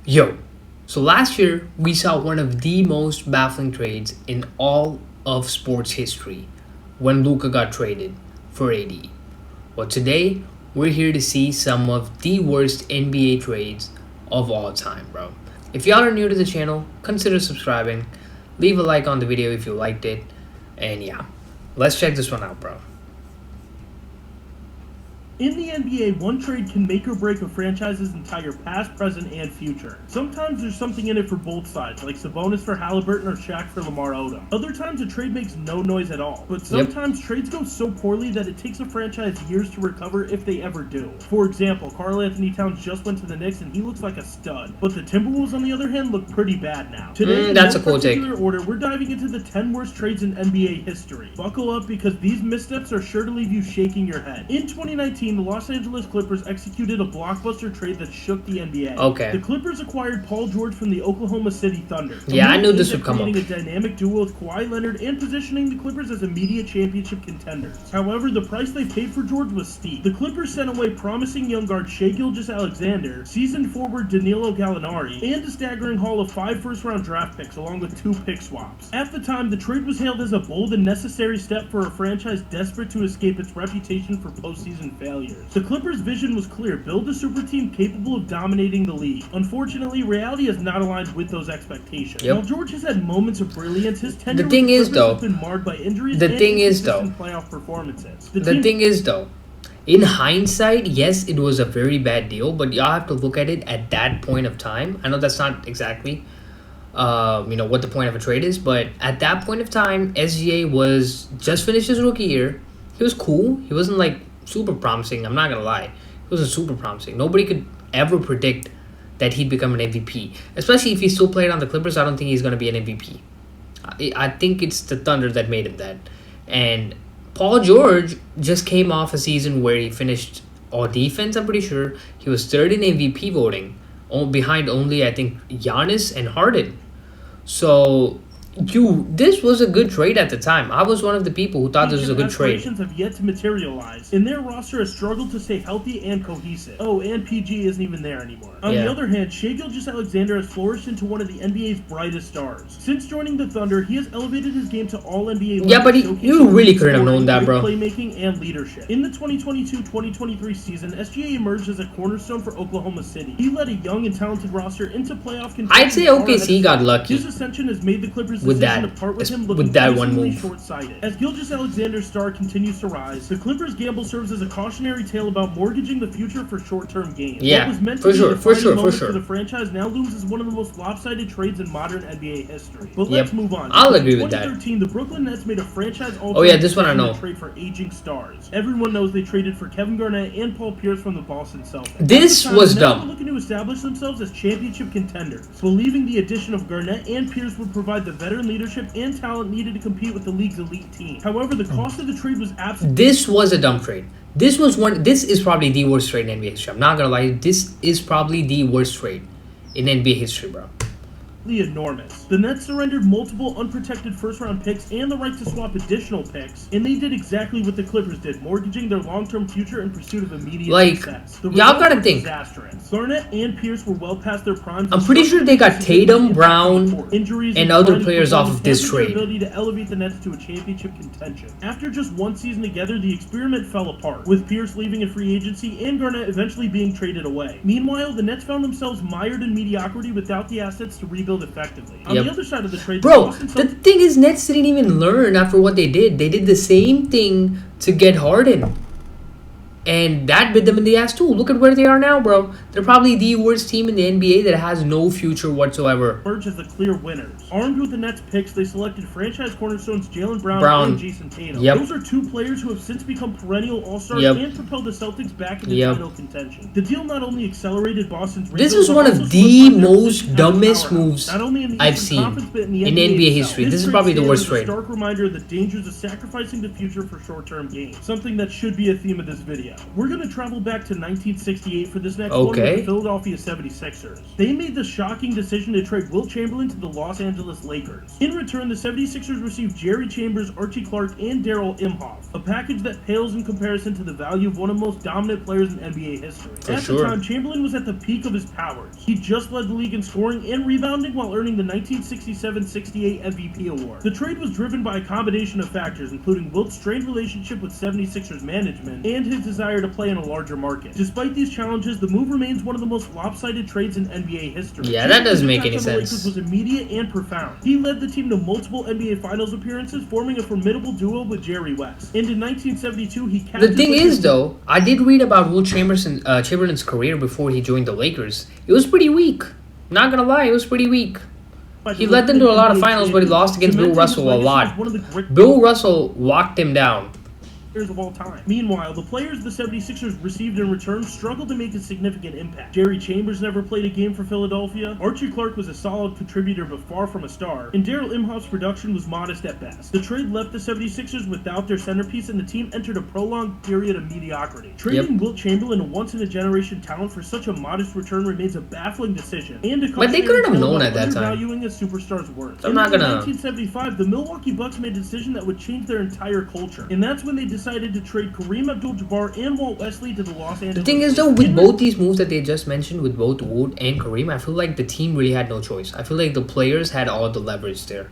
Yo, so last year we saw one of the most baffling trades in all of sports history when Luka got traded for AD. Well, today we're here to see some of the worst NBA trades of all time, bro. If y'all are new to the channel, consider subscribing, leave a like on the video if you liked it, and yeah, let's check this one out, bro. In the NBA, one trade can make or break a franchise's entire past, present, and future. Sometimes there's something in it for both sides, like Sabonis for Halliburton or Shaq for Lamar Odom. Other times a trade makes no noise at all. But sometimes trades go so poorly that it takes a franchise years to recover if they ever do. For example, Karl Anthony Towns just went to the Knicks and he looks like a stud. But the Timberwolves, on the other hand, look pretty bad now. Today, That's in a cool take. particular order, we're diving into the 10 worst trades in NBA history. Buckle up because these missteps are sure to leave you shaking your head. In 2019, the Los Angeles Clippers executed a blockbuster trade that shook the NBA. Okay. The Clippers acquired Paul George from the Oklahoma City Thunder. Yeah, I knew this would come up. Creating a dynamic duo with Kawhi Leonard and positioning the Clippers as immediate championship contenders. However, the price they paid for George was steep. The Clippers sent away promising young guard Shai Gilgeous-Alexander, seasoned forward Danilo Gallinari, and a staggering haul of 5 first-round draft picks along with 2 pick swaps. At the time, the trade was hailed as a bold and necessary step for a franchise desperate to escape its reputation for postseason failures. The Clippers' vision was clear: build a super team capable of dominating the league. Unfortunately, reality has not aligned with those expectations. While George has had moments of brilliance, his tenure with the Clippers has been marred by injuries and inconsistent playoff performances. The thing is, though, in hindsight, yes, it was a very bad deal, but y'all have to look at it at that point of time. I know that's not exactly, what the point of a trade is, but at that point of time, SGA was just finished his rookie year. He was cool. He wasn't like super promising. I'm not gonna lie, he wasn't super promising. Nobody could ever predict that he'd become an MVP, especially if he still played on the Clippers. I don't think he's gonna be an MVP. I think it's the Thunder that made him that. And Paul George just came off a season where he finished all defense. I'm pretty sure he was third in MVP voting, behind only I think Giannis and Harden. So this was a good trade at the time. I was one of the people who thought this was a good trade. Aspirations have yet to materialize, and their roster has struggled to stay healthy and cohesive. Oh, and PG isn't even there anymore. On the other hand, Shai Gilgeous-Alexander has flourished into one of the NBA's brightest stars. Since joining the Thunder, he has elevated his game to all-NBA level. Yeah, but you really couldn't have known that, bro. Playmaking and leadership. In the 2022-2023 season, SGA emerged as a cornerstone for Oklahoma City. He led a young and talented roster into playoff contention. I'd say OKC got lucky. His ascension has made the Clippers with that one move. Short-sighted. As Gilgeous-Alexander's star continues to rise, the Clippers' gamble serves as a cautionary tale about mortgaging the future for short-term gains. Yeah, what was meant for to sure. For the franchise now looms as one of the most lopsided trades in modern NBA history. But let's move on. I'll agree with that. In 2013, the Brooklyn Nets made a franchise this one I know. Trade for aging stars. Everyone knows they traded for Kevin Garnett and Paul Pierce from the Boston Celtics. This was dumb. They were looking to establish themselves as championship contenders, believing the addition of Garnett and Pierce would provide the veteran leadership and talent needed to compete with the league's elite team. However, the cost of the trade was absolutely... This was a dumb trade. This is probably the worst trade in NBA history. I'm not gonna lie, this is probably the worst trade in NBA history, bro. Enormous. The Nets surrendered multiple unprotected first-round picks and the right to swap additional picks, and they did exactly what the Clippers did, mortgaging their long-term future in pursuit of immediate success. Y'all gotta think. Disastrous. Garnett and Pierce were well past their primes. I'm pretty sure they got Tatum, Brown, and other players off of this trade. Ability to elevate the Nets to a championship contention. After just one season together, the experiment fell apart, with Pierce leaving in free agency and Garnett eventually being traded away. Meanwhile, the Nets found themselves mired in mediocrity without the assets to rebuild effectively. On the other side of the trade, bro, the thing is, Nets didn't even learn after what they did. They did the same thing to get Harden, and that bit them in the ass too. Look at where they are now, bro. They're probably the worst team in the NBA that has no future whatsoever. Emerge as the clear winners. Armed with the Nets picks, they selected franchise cornerstones Jaylen Brown and Jason Tatum. Those are 2 players who have since become perennial all-stars and propelled the Celtics back into title contention. The deal not only accelerated Boston's rebuild, this was one of the most dumbest moves I've seen in NBA history. This is probably the worst trade. A stark reminder of the dangers of sacrificing the future for short-term gains. Something that should be a theme of this video. We're going to travel back to 1968 for this next one with Okay. the Philadelphia 76ers. They made the shocking decision to trade Wilt Chamberlain to the Los Angeles Lakers. In return, the 76ers received Jerry Chambers, Archie Clark, and Darryl Imhoff, a package that pales in comparison to the value of one of the most dominant players in NBA history. At the time, Chamberlain was at the peak of his powers. He just led the league in scoring and rebounding while earning the 1967-68 MVP award. The trade was driven by a combination of factors, including Wilt's strained relationship with 76ers management and his desire to play in a larger market. Despite these challenges, the move remains one of the most lopsided trades in NBA history. Yeah, that doesn't make any The Lakers sense. was immediate and profound. He led the team to multiple NBA Finals appearances, forming a formidable duo with Jerry West. And in 1972, he The captained thing the is, though, I did read about Will Chamberlain's career before he joined the Lakers. It was pretty weak. Not gonna lie, it was pretty weak. He led them to a lot of finals, but he lost against Bill Russell a lot. Bill Russell locked him down. Of all time. Meanwhile, the players the 76ers received in return struggled to make a significant impact. Jerry Chambers never played a game for Philadelphia, Archie Clark was a solid contributor but far from a star, and Darryl Imhoff's production was modest at best. The trade left the 76ers without their centerpiece, and the team entered a prolonged period of mediocrity. Trading Wilt Chamberlain, a once-in-a-generation talent, for such a modest return remains a baffling decision, and a But they couldn't have known at that time. undervaluing a superstar's worth. I'm not gonna. 1975, the Milwaukee Bucks made a decision that would change their entire culture, and that's when they decided to trade Kareem Abdul-Jabbar and Walt Wesley to the Los Angeles. The thing is, though, with both these moves that they just mentioned, with both Wood and Kareem, I feel like the team really had no choice. I feel like the players had all the leverage there,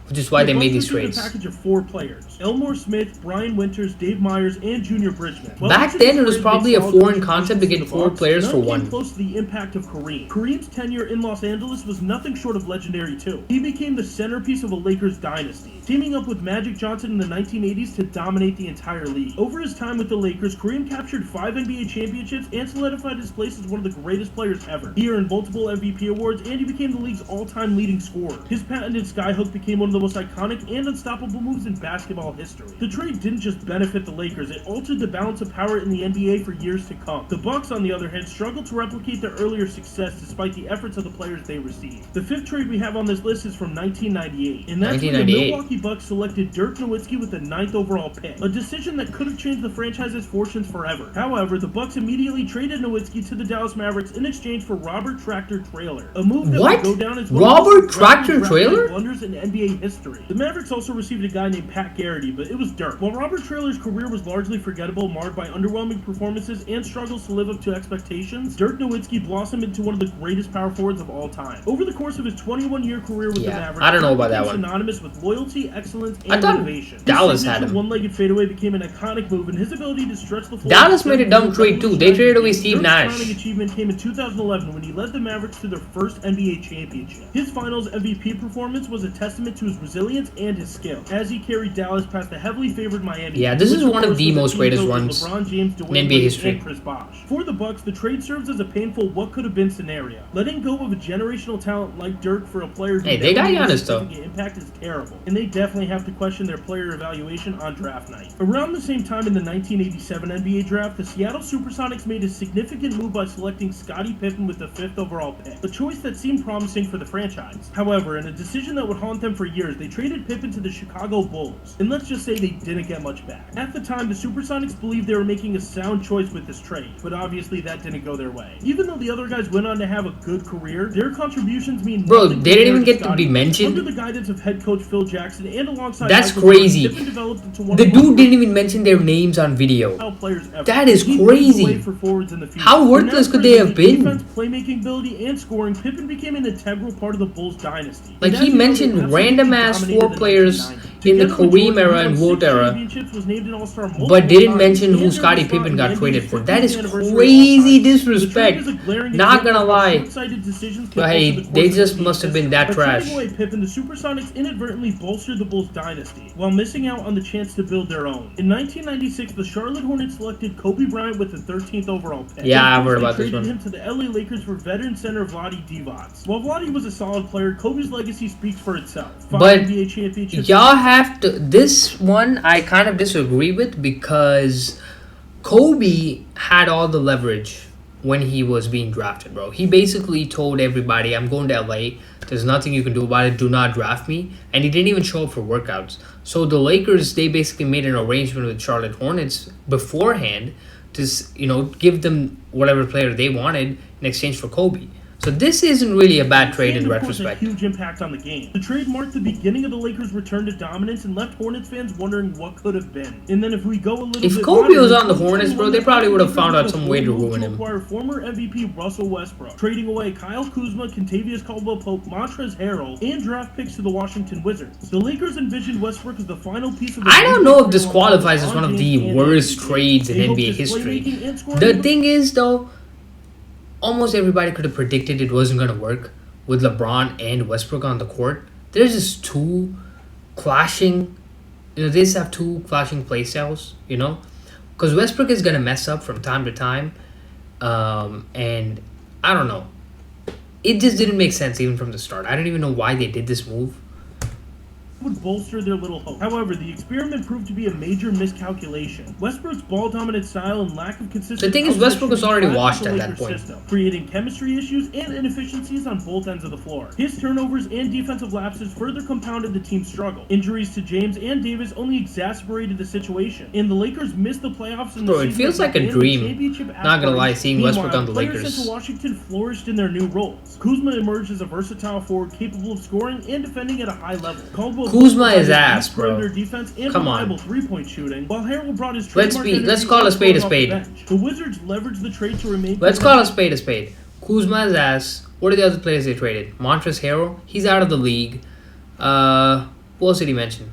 which is why they made these trades. A package of 4 players: Elmore Smith, Brian Winters, Dave Myers, and Junior Bridgman. Back then, it was probably a foreign concept to get 4 players for one. Close to the impact of Kareem. Kareem's tenure in Los Angeles was nothing short of legendary too. He became the centerpiece of a Lakers dynasty, teaming up with Magic Johnson in the 1980s to dominate the entire league. Over his time with the Lakers, Kareem captured 5 NBA championships and solidified his place as one of the greatest players ever. He earned multiple MVP awards, and he became the league's all-time leading scorer. His patented skyhook became one of the most iconic and unstoppable moves in basketball history. The trade didn't just benefit the Lakers, it altered the balance of power in the NBA for years to come. The Bucks, on the other hand, struggled to replicate their earlier success despite the efforts of the players they received. The 5th trade we have on this list is from 1998, and that's when the Milwaukee Bucks selected Dirk Nowitzki with the 9th overall pick, a decision that could have changed the franchise's fortunes forever. However, the Bucks immediately traded Nowitzki to the Dallas Mavericks in exchange for Robert Tractor Traylor, a move that would go down as one Robert of the Tractor Traylor blunders in NBA history. The Mavericks also received a guy named Pat Garrity, but it was Dirk. While Robert Traylor's career was largely forgettable, marred by underwhelming performances and struggles to live up to expectations, Dirk Nowitzki blossomed into one of the greatest power forwards of all time. Over the course of his 21-year career with the Mavericks, I don't know about that one. Synonymous with loyalty, excellence, and I thought innovation. Dallas had him. One-legged fadeaway became an iconic move, and his ability to stretch the floor. Dallas made a dumb trade too. They traded away Steve Nash. His crowning achievement came in 2011 when he led the Mavericks to their first NBA championship. His Finals MVP performance was a testament to his resilience and his skill, as he carried Dallas past the heavily favored Miami. Yeah, this is one of the most greatest runs LeBron James, in NBA history. And Chris Bosh. For the Bucks, the trade serves as a painful what-could-have-been scenario. Letting go of a generational talent like Dirk for a player who they got Giannis though. Impact is terrible, and they definitely have to question their player evaluation on draft night. Around the same time in the 1987 NBA draft, the Seattle Supersonics made a significant move by selecting Scottie Pippen with the 5th overall pick, a choice that seemed promising for the franchise. However, in a decision that would haunt them for years, they traded Pippen to the Chicago Bulls, and let's just say they didn't get much back. At the time, the Supersonics believed they were making a sound choice with this trade, but obviously that didn't go their way. Even though the other guys went on to have a good career, their contributions mean nothing. They didn't even get to be mentioned. Under the guidance of head coach Phil Jackson and alongside that's Michael crazy. Jordan, developed into one the of dude didn't even mention their names on video. That is crazy. How worthless could they have been? Defense, playmaking ability, and scoring, Pippen became an integral part of the Bulls dynasty. Like he mentioned random ass 4 players in the Kareem era and Wilt era, but didn't mention who Scottie Pippen got traded for. That is crazy disrespect. Not gonna lie. But hey, they just must have been that trash. Trading away Pippen, the Supersonics inadvertently bolstered the Bulls dynasty, while missing out on the chance to build their own. In 1996, the Charlotte Hornets selected Kobe Bryant with the 13th overall pick. Yeah, I've heard about this one. They traded him to the LA Lakers for veteran center Vlade Divac. While Vlade was a solid player, Kobe's legacy speaks for itself. 5 But NBA championships. y'all have to. This one I kind of disagree with because Kobe had all the leverage when he was being drafted, bro. He basically told everybody, I'm going to LA. There's nothing you can do about it. Do not draft me. And he didn't even show up for workouts. So the Lakers, they basically made an arrangement with Charlotte Hornets beforehand to give them whatever player they wanted in exchange for Kobe. So this isn't really a bad trade in And, of course, retrospect. a huge impact on the game. The trade marked the beginning of the Lakers' return to dominance and left Hornets fans wondering what could have been. And then if we go a little If bit Kobe was modern, on the Hornets, bro, they probably would have found out some way to ruin him. Acquire former MVP Russell Westbrook, trading away Kyle Kuzma, Kentavious Caldwell-Pope, Montrezl Harrell, and draft picks to the Washington Wizards. The Lakers envisioned Westbrook as the final piece of. I don't know if this qualifies as one of the worst trades in NBA history. The thing is, though, almost everybody could have predicted it wasn't going to work with LeBron and Westbrook on the court. There's just two clashing, they just have two clashing play styles, because Westbrook is going to mess up from time to time, and I don't know. It just didn't make sense even from the start. I don't even know why they did this move. Would bolster their little hope. However, the experiment proved to be a major miscalculation. Westbrook's ball-dominant style and lack of consistency. The thing is, Westbrook was already washed at that point, creating chemistry issues and inefficiencies on both ends of the floor. His turnovers and defensive lapses further compounded the team's struggle. Injuries to James and Davis only exacerbated the situation, and the Lakers missed the playoffs. In the it feels like a dream. Not gonna lie, seeing Westbrook on the Lakers. Players sent to Washington flourished in their new roles. Kuzma emerged as a versatile forward capable of scoring and defending at a high level. Kuzma is ass, bro. Defense and come on. Three-point shooting, while Harrell brought his let's call a spade a spade. The Wizards leveraged the trade to remain. Let's call a spade a spade. Kuzma is ass. What are the other players they traded? Montrezl Harrell, he's out of the league. Who else did he mention?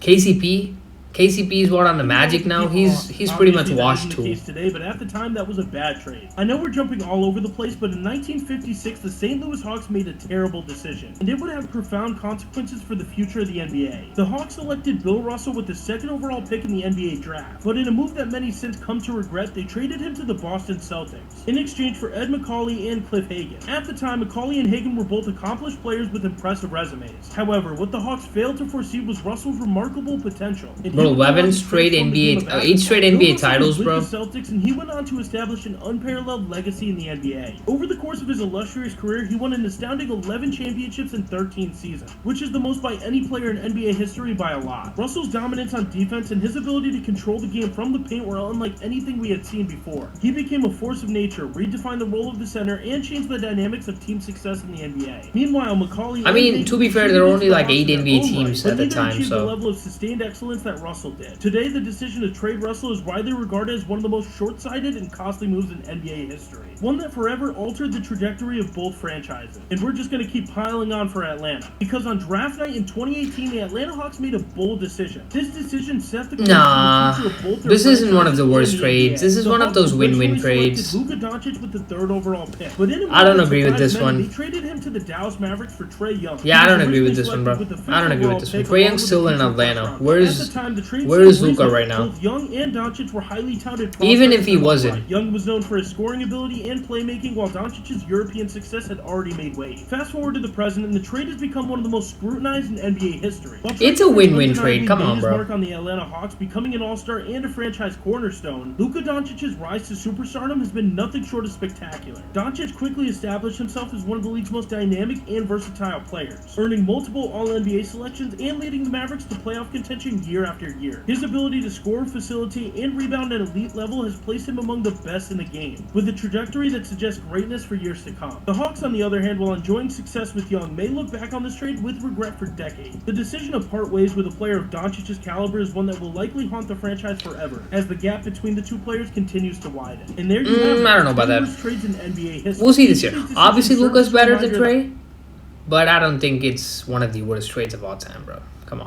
KCP. KCP is what on the Magic now. He's pretty much washed too. Today, but at the time that was a bad trade. I know we're jumping all over the place, but in 1956 the St. Louis Hawks made a terrible decision, and it would have profound consequences for the future of the NBA. The Hawks selected Bill Russell with the second overall pick in the NBA draft, but in a move that many since come to regret, they traded him to the Boston Celtics in exchange for Ed Macauley and Cliff Hagan. At the time, Macauley and Hagan were both accomplished players with impressive resumes. However, what the Hawks failed to foresee was Russell's remarkable potential. Bro, 11 straight NBA, 8 straight NBA titles, bro. The Celtics, and he went on to establish an unparalleled legacy in the NBA. Over the course of his illustrious career, he won an astounding 11 championships in 13 seasons, which is the most by any player in NBA history by a lot. Russell's dominance on defense and his ability to control the game from the paint were unlike anything we had seen before. He became a force of nature, redefined the role of the center, and changed the dynamics of team success in the NBA. Meanwhile, Macaulay... to be fair, there were only like 8 NBA teams at the time, so... the level of sustained excellence that Russell did. Today, the decision to trade Russell is widely regarded as one of the most short-sighted and costly moves in NBA history. One that forever altered the trajectory of both franchises. And we're just going to keep piling on for Atlanta. Because on draft night in 2018, the Atlanta Hawks made a bold decision. This decision set the... This isn't one of the worst trades. This is one of those win-win trades. Luka Doncic with the 3rd overall pick. But I don't agree with this one. They traded him to the Dallas Mavericks for Trae Young. Yeah, I don't agree with this one, bro. I don't agree with this one. Trae Young's still in Atlanta. Where is Luka right now? Both Young and Doncic were highly touted. Even if he wasn't. Young was known for his scoring ability and playmaking, while Doncic's European success had already made way. Fast forward to the present, and the trade has become one of the most scrutinized in NBA history. It's a win-win trade. Come on, bro. Mark on the Atlanta Hawks, becoming an all-star and a franchise cornerstone, Luka Doncic's rise to superstardom has been nothing short of spectacular. Doncic quickly established himself as one of the league's most dynamic and versatile players, earning multiple All-NBA selections and leading the Mavericks to playoff contention year after year. His ability to score, facilitate, and rebound at elite level has placed him among the best in the game, with a trajectory that suggests greatness for years to come. The Hawks, on the other hand, while enjoying success with Young, may look back on this trade with regret for decades. The decision to part ways with a player of Doncic's caliber is one that will likely haunt the franchise forever, as the gap between the two players continues to widen. And there you have it. I don't know about that. Trades in NBA history. We'll see this year. Obviously, Luka's better than Trae, but I don't think it's one of the worst trades of all time, bro. Come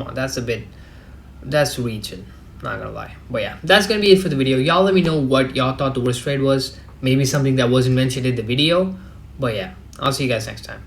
on, that's reaching. Not gonna lie. But yeah, that's gonna be it for the video. Y'all let me know what y'all thought the worst trade was. Maybe something that wasn't mentioned in the video. But yeah, I'll see you guys next time.